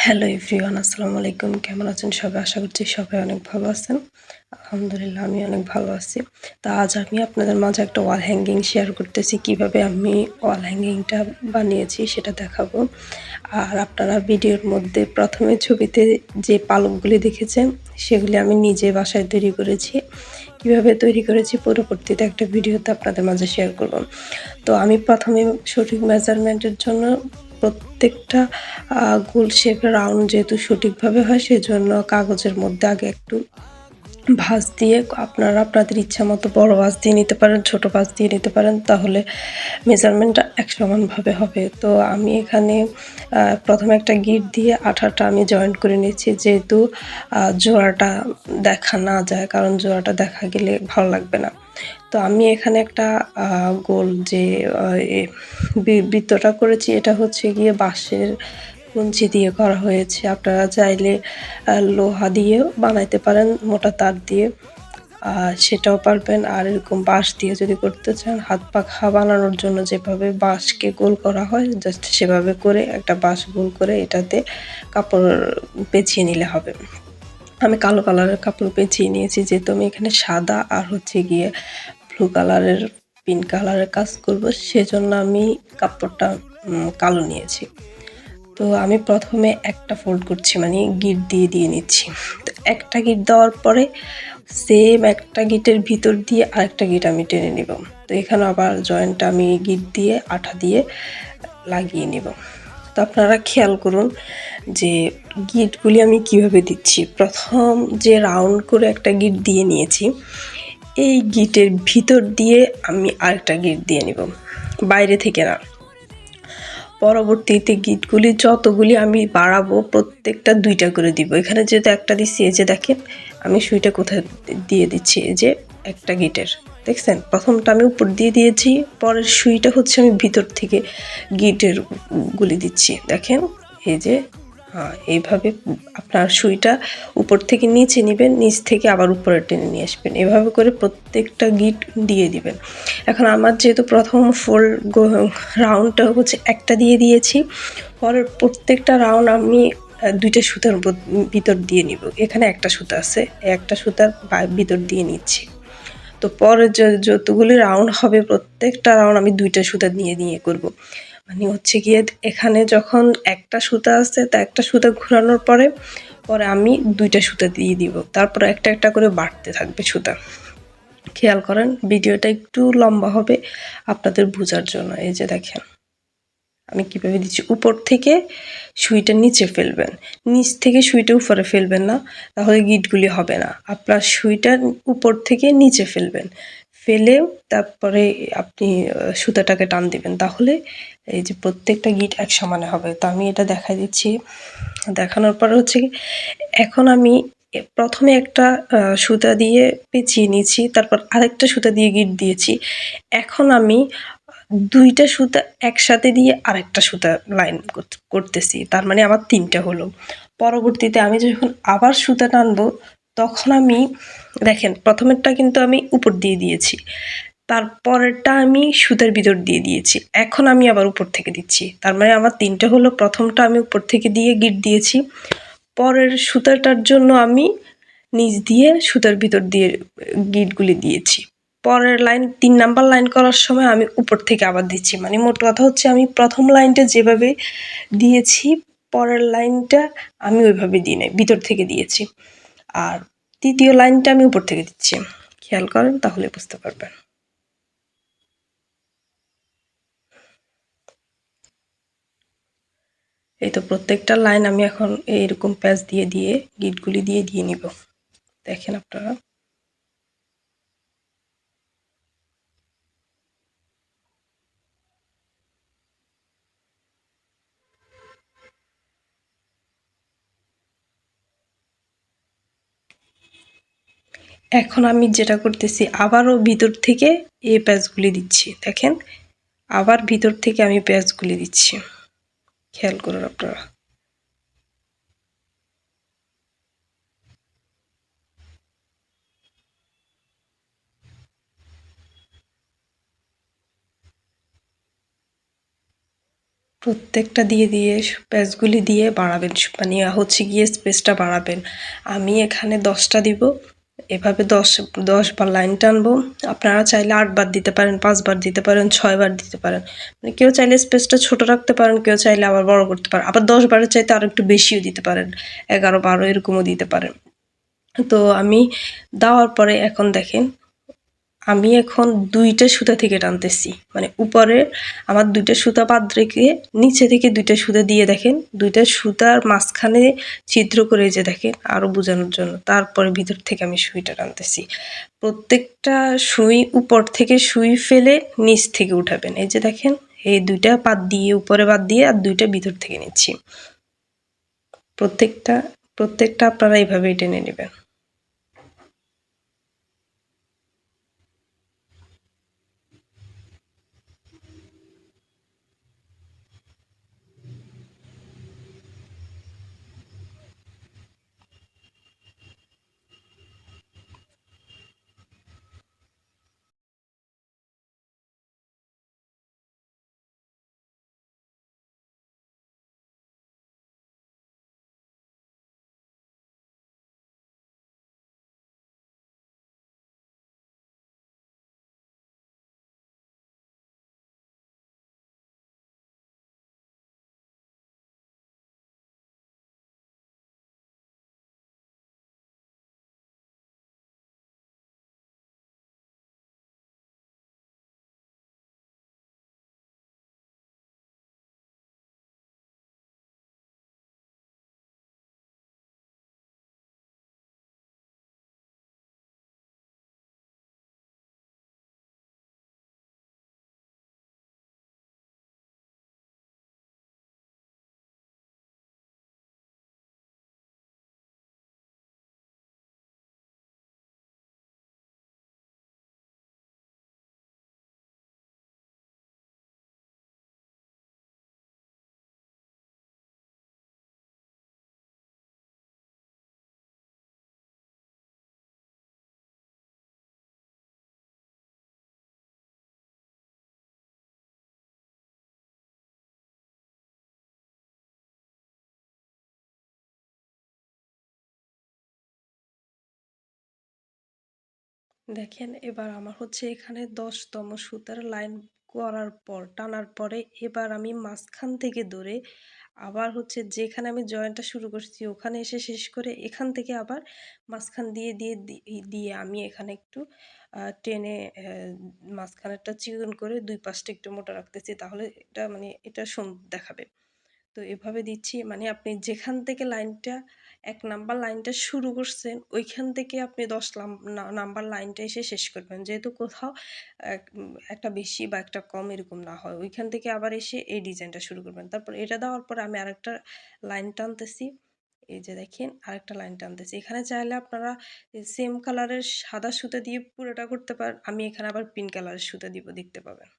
Hello everyone, আসসালামু আলাইকুম। কেমন আছেন সবাই? আশা করছি সবাই অনেক ভালো আছেন। আলহামদুলিল্লাহ, আমি অনেক ভালো আছি। তো আজ আমি আপনাদের মাঝে একটা ওয়াল হ্যাঙ্গিং শেয়ার করতেছি। কিভাবে আমি ওয়াল হ্যাঙ্গিংটা বানিয়েছি সেটা দেখাবো। আর আপনারা ভিডিওর মধ্যে প্রথমে ছবিতে যে পালকগুলি দেখেছেন সেগুলি আমি নিজে বাসায় তৈরি করেছি। কিভাবে তৈরি করেছি পরবর্তীতে একটা ভিডিওতে আপনাদের মাঝে শেয়ার করব। তো আমি প্রথমে সঠিক মেজারমেন্টের জন্য প্রত্যেকটা গোল শেপ রাউন্ড যেহেতু সঠিকভাবে হয় সেজন্য কাগজের মধ্যে আগে একটু ভাঁজ দিয়ে আপনারা আপনাদের ইচ্ছা মতো বড় ভাঁজ দিয়ে নিতে পারেন, ছোট ভাঁজ দিয়ে নিতে পারেন, তাহলে মেজারমেন্টটা এক সমানভাবে হবে। তো আমি এখানে প্রথমে একটা গিট দিয়ে আঠাটা আমি জয়েন্ট করে নিচ্ছি, যেহেতু জোড়াটা দেখা না যায়, কারণ জোড়াটা দেখা গেলে ভালো লাগবে না। তো আমি এখানে একটা গোল যে বৃত্তটা করেছি এটা হচ্ছে গিয়ে বাঁশের কঞ্চি দিয়ে করা হয়েছে। আপনারা চাইলে লোহা দিয়েও বানাইতে পারেন, মোটা তার দিয়ে সেটাও পারবেন। আর এরকম বাঁশ দিয়ে যদি করতে চান, হাত পাখা বানানোর জন্য যেভাবে বাঁশকে গোল করা হয় জাস্ট সেভাবে করে একটা বাঁশ গোল করে এটাতে কাপড় পেঁচিয়ে নিলে হবে। আমি কালো কালারের কাপড় পেঁচিয়ে নিয়েছি, যেহেতু আমি এখানে সাদা আর হচ্ছে গিয়ে ব্লু কালারের পিঙ্ক কালারের কাজ করব, সেজন্য আমি কাপড়টা কালো নিয়েছি। তো আমি প্রথমে একটা ফোল্ড করছি, মানে গিট দিয়ে নিচ্ছি। তো একটা গিট দেওয়ার পরে সেম একটা গিটের ভিতর দিয়ে আরেকটা গিট আমি টেনে নিব। তো এখানে আবার জয়েন্টটা আমি গিট দিয়ে আঠা দিয়ে লাগিয়ে নেব। তো আপনারা খেয়াল করুন যে গিটগুলি আমি কিভাবে দিচ্ছি। প্রথম যে রাউন্ড করে একটা গিট দিয়ে নিয়েছি, এই গিটের ভিতর দিয়ে আমি আরেকটা গিট দিয়ে নিব, বাইরে থেকে না। পরবর্তীতে গিটগুলি যতগুলি আমি বাড়াবো প্রত্যেকটা দুইটা করে দিব। এখানে যেহেতু একটা দিচ্ছি, এই যে দেখেন আমি সুইটা কোথায় দিয়ে দিচ্ছি, এই যে একটা গিটের দেখছেন, প্রথমটা আমি উপর দিয়ে দিয়েছি, পরের সুইটা হচ্ছে আমি ভিতর থেকে গিটের গুলি দিচ্ছি। দেখেন এই যে এইভাবে আপনার সুইটা উপর থেকে নিচে নেবেন, নিচ থেকে আবার উপরে টেনে নিয়ে আসবেন, এভাবে করে প্রত্যেকটা গিট দিয়ে দিবেন। এখন আমার যেহেতু প্রথম রাউন্ডটা হচ্ছে একটা দিয়ে দিয়েছি, পরের প্রত্যেকটা রাউন্ড আমি দুইটা সুতার ভিতর দিয়ে নিব। এখানে একটা সুতা আছে, একটা সুতার ভিতর দিয়ে নিচ্ছি। তো পরে যতগুলি রাউন্ড হবে প্রত্যেকটা রাউন্ড আমি দুইটা সুতা নিয়ে করব। মানে হচ্ছে গিয়ে এখানে যখন একটা সুতা আছে, তা একটা সুতা ঘোরানোর পরে পরে আমি দুইটা সুতা দিয়ে দিব, তারপর একটা একটা করে বাড়তে থাকবে সুতা। খেয়াল করেন, ভিডিওটা একটু লম্বা হবে আপনাদের বোঝার জন্য। এই যে দেখেন আমি কিভাবে দিচ্ছি, উপর থেকে সুইটা নিচে ফেলবেন, নিচ থেকে সুইটা উপরে ফেলবেন না, তাহলে গিটগুলি হবে না। আপনার সুইটা উপর থেকে নিচে ফেলবেন, ফেলে তারপরে আপনি সুতাটাকে টান দিবেন, তাহলে এই যে প্রত্যেকটা গিট এক সমানে হবে। তো আমি এটা দেখাই দিচ্ছি। দেখানোর পর হচ্ছে কি, এখন আমি প্রথমে একটা সুতা দিয়ে পেঁচিয়ে নিয়েছি, তারপর আরেকটা সুতা দিয়ে গিট দিয়েছি। এখন আমি দুইটা সুতা একসাথে দিয়ে আরেকটা সুতা লাইন করতেছি, তার মানে আমার তিনটা হলো। পরবর্তীতে আমি যখন আবার সুতা টানবো, তখন আমি দেখেন প্রথমেরটা কিন্তু আমি উপর দিয়ে দিয়েছি, তারপরেরটা আমি সুতার ভিতর দিয়ে দিয়েছি, এখন আমি আবার উপর থেকে দিচ্ছি, তার মানে আমার তিনটা হলো। প্রথমটা আমি উপর থেকে দিয়ে গিট দিয়েছি, পরের সুতাটার জন্য আমি নিচ দিয়ে সুতার ভিতর দিয়ে গিটগুলি দিয়েছি, পরের লাইন 3 নাম্বার লাইন করার সময় আমি উপর থেকে আবার দিচ্ছি। মানে মোট কথা হচ্ছে আমি প্রথম লাইনটা যেভাবে দিয়েছি পরের লাইনটা আমি ওইভাবে দিই নাই, ভিতর থেকে দিয়েছি, আর তৃতীয় লাইনটা আমি উপর থেকে দিচ্ছি। খেয়াল করেন তাহলে বুঝতে পারবেন। এই তো প্রত্যেকটা লাইন আমি এখন এইরকম প্যাচ দিয়ে গিটগুলি দিয়ে নিব। দেখেন আপনারা এখন আমি যেটা করতেছি, আবারও ভিতর থেকে এই প্যাচগুলি দিচ্ছি। দেখেন আবার ভিতর থেকে আমি প্যাচগুলি দিচ্ছি, খেয়াল করুন আপনারা। প্রত্যেকটা দিয়ে দিয়ে প্যাচগুলি দিয়ে বাড়াবেন, মানে হচ্ছে গিয়ে স্পেসটা বাড়াবেন। আমি এখানে 10টা দিব, এভাবে 10 বার লাইন টানবো। আপনারা চাইলে 8 বার দিতে পারেন, 5 বার দিতে পারেন, 6 বার দিতে পারেন। মানে কেউ চাইলে স্পেসটা ছোট রাখতে পারেন, কেউ চাইলে আবার বড় করতে পারেন, আবার 10 বারের চাইতে আরো একটু বেশিও দিতে পারেন, 11, 12 এরকমও দিতে পারেন। তো আমি দেওয়ার পরে এখন দেখেন আমি এখন 2টা সুতা থেকে টানতেছি, মানে উপরে আমার 2টা সুতা বাদ রেখে নিচে থেকে 2টা সুতা দিয়ে দেখেন 2টা সুতার মাঝখানে ছিদ্র করে যে দেখেন আরো বোঝানোর জন্য, তারপরে ভিতর থেকে আমি সুইটা টানতেছি। প্রত্যেকটা সুই উপর থেকে সুই ফেলে নিচ থেকে উঠাবেন। এই যে দেখেন এই 2টা বাদ দিয়ে উপরে বাদ দিয়ে আর 2টা ভিতর থেকে নিচ্ছি। প্রত্যেকটা আপনারা এইভাবেই টেনে নেবেন। দেখেন এবার আমার হচ্ছে এখানে 10তম সুতার লাইন করার পর টানার পরে এবার আমি মাঝখান থেকে ধরে আবার হচ্ছে যেখানে আমি জয়েন্টটা শুরু করছি ওখানে এসে শেষ করে এখান থেকে আবার মাঝখান দিয়ে আমি এখানে একটু টেনে মাঝখানেরটা চিকন করে 2 পাশটা একটু মোটা রাখতেছি, তাহলে এটা মানে এটা সুন্দর দেখাবে। তো এভাবে দিচ্ছি, মানে আপনি যেখান থেকে লাইনটা 1 নাম্বার লাইনটা শুরু করছেন ওইখান থেকে আপনি 10 নাম্বার লাইনটা এসে শেষ করবেন, যেহেতু কোথাও একটা বেশি বা একটা কম এরকম না হয়, ওইখান থেকে আবার এসে এই ডিজাইনটা শুরু করবেন। তারপর এটা দেওয়ার পরে আমি আরেকটা লাইন টানতেছি। এই যে দেখেন আরেকটা লাইন টানতেছি। এখানে চাইলে আপনারা সেম কালারের সাদা সুতা দিয়ে পুরোটা করতে পারেন, আমি এখানে আবার পিঙ্ক কালারের সুতা দিব, দেখতে পাবেন।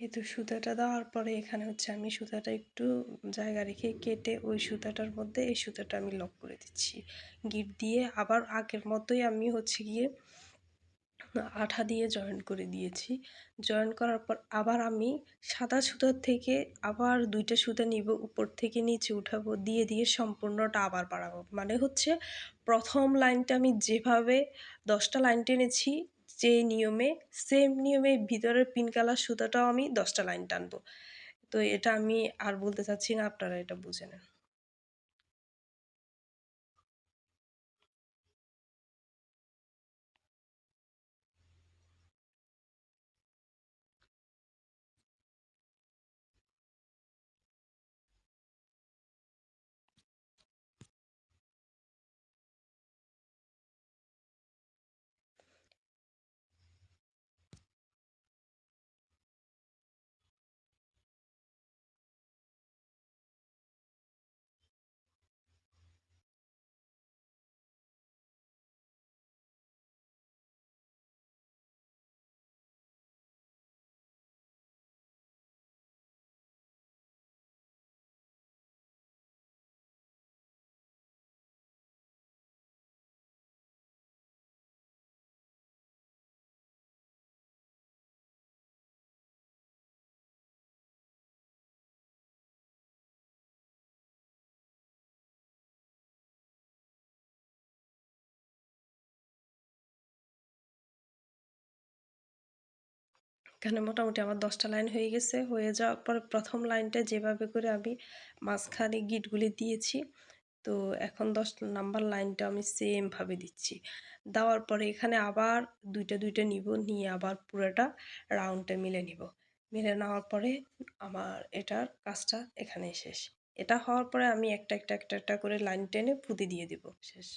এই তো সুতাটা দেওয়ার পরে এখানে হচ্ছে আমি সুতাটা একটু জায়গা রেখে কেটে ওই সুতাটার মধ্যে এই সুতাটা আমি লক করে দিচ্ছি গিট দিয়ে। আবার আগের মতোই আমি হচ্ছে গিয়ে আঠা দিয়ে জয়েন করে দিয়েছি। জয়েন করার পর আবার আমি সাদা সুতার থেকে আবার 2টা সুতা নিব, উপর থেকে নিচে উঠাবো, দিয়ে সম্পূর্ণটা আবার বাড়াবো। মানে হচ্ছে প্রথম লাইনটা আমি যেভাবে 10টা লাইন টেনেছি যে নিয়মে, সেম নিয়মে ভিতরের পিঙ্ক কালার সুতাটাও আমি 10টা লাইন টানবো। তো এটা আমি আর বলতে চাচ্ছি না, আপনারা এটা বুঝে নেন। এখানে মোটামুটি আমার 10টা লাইন হয়ে গেছে। হয়ে যাওয়ার পর প্রথম লাইনটা যেভাবে করে আমি মাঝখানে গিটগুলি দিয়েছি, তো এখন 10 নাম্বার লাইনটা আমি সেম ভাবে দিচ্ছি। দেওয়ার পরে এখানে আবার দুইটা নিব, নিয়ে আবার পুরোটা রাউন্ডে মিলে নিব। মিলে নেওয়ার পরে আমার এটার কাজটা এখানেই শেষ। এটা হওয়ার পরে আমি একটা করে লাইন টেনে পুঁতি দিয়ে দিব। শেষ।